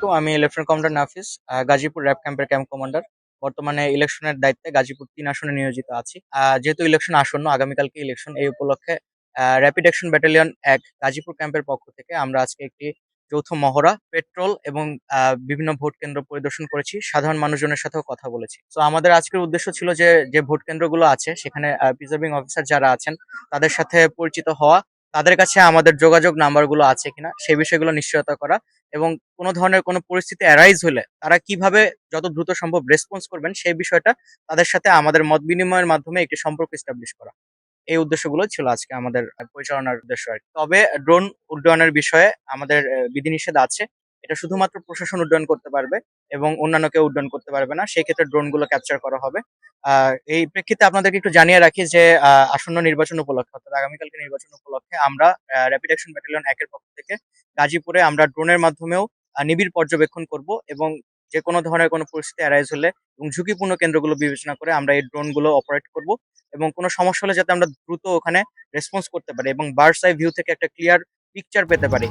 আলাইকুম। আমি lieutenant commander নাফিস, Gazipur RAB ক্যাম্পের ক্যাম্প কমান্ডার। বর্তমানে ইলেকশনের দায়িত্বে গাজীপুর ৩ আসনে নিয়োজিত আছি। যেহেতু ইলেকশন আসন্ন, আগামীকালকে ইলেকশন, এই উপলক্ষে র্যাপিড অ্যাকশন ব্যাটালিয়ন ১ গাজীপুর ক্যাম্পের পক্ষ থেকে আমরা আজকে একটি যৌথ মহড়া, পেট্রোল এবং বিভিন্ন ভোট কেন্দ্র পরিদর্শন করেছি। সাধারণ মানুষজনের সাথেও কথা বলেছি। তো আমাদের আজকের উদ্দেশ্য ছিল যে ভোট কেন্দ্রগুলো আছে সেখানে প্রিজার্ভিং অফিসার যারা আছেন তাদের সাথে পরিচিত হওয়া, তাদের কাছে আমাদের যোগাযোগ নাম্বারগুলো আছে কিনা সেই বিষয়গুলো নিশ্চয়তা করা, এবং কোনো ধরনের কোনো পরিস্থিতি অ্যারাইজ হলে তারা কিভাবে যত দ্রুত সম্ভব রেসপন্স করবেন সেই বিষয়টা তাদের সাথে আমাদের মত বিনিময়ের মাধ্যমে একটি সম্পর্ক এস্টাবলিশ করা। এই উদ্দেশ্যগুলো ছিল আজকে আমাদের পরিচালনার উদ্দেশ্য আর কি। তবে ড্রোন উড্ডয়নের বিষয়ে আমাদের বিধিনিষেধ আছে। এটা শুধুমাত্র প্রশাসন উড্ডয়ন করতে পারবে এবং অন্যান্য কেউ উড্ডয়ন করতে পারবে না। সেই ক্ষেত্রে ড্রোনগুলো ক্যাপচার করা হবে। এই প্রেক্ষিতে আপনাদেরকে একটু জানিয়ে রাখি যে আসন্ন নির্বাচন উপলক্ষে, অর্থাৎ আগামীকালকে নির্বাচন উপলক্ষে আমরা র্যাপিড অ্যাকশন ব্যাটালিয়ন ১ এর পক্ষ থেকে গাজীপুরে আমরা ড্রোনের মাধ্যমেও নিবিড় পর্যবেক্ষণ করব, এবং যে কোনো ধরনের কোনো পরিস্থিতি অ্যারাইজ হলে এবং ঝুঁকিপূর্ণ কেন্দ্রগুলো বিবেচনা করে আমরা এই ড্রোনগুলো অপারেট করব, এবং কোনো সমস্যা হলে যাতে আমরা দ্রুত ওখানে রেসপন্স করতে পারি এবং বার্ডস আই ভিউ থেকে একটা ক্লিয়ার পিকচার পেতে পারি।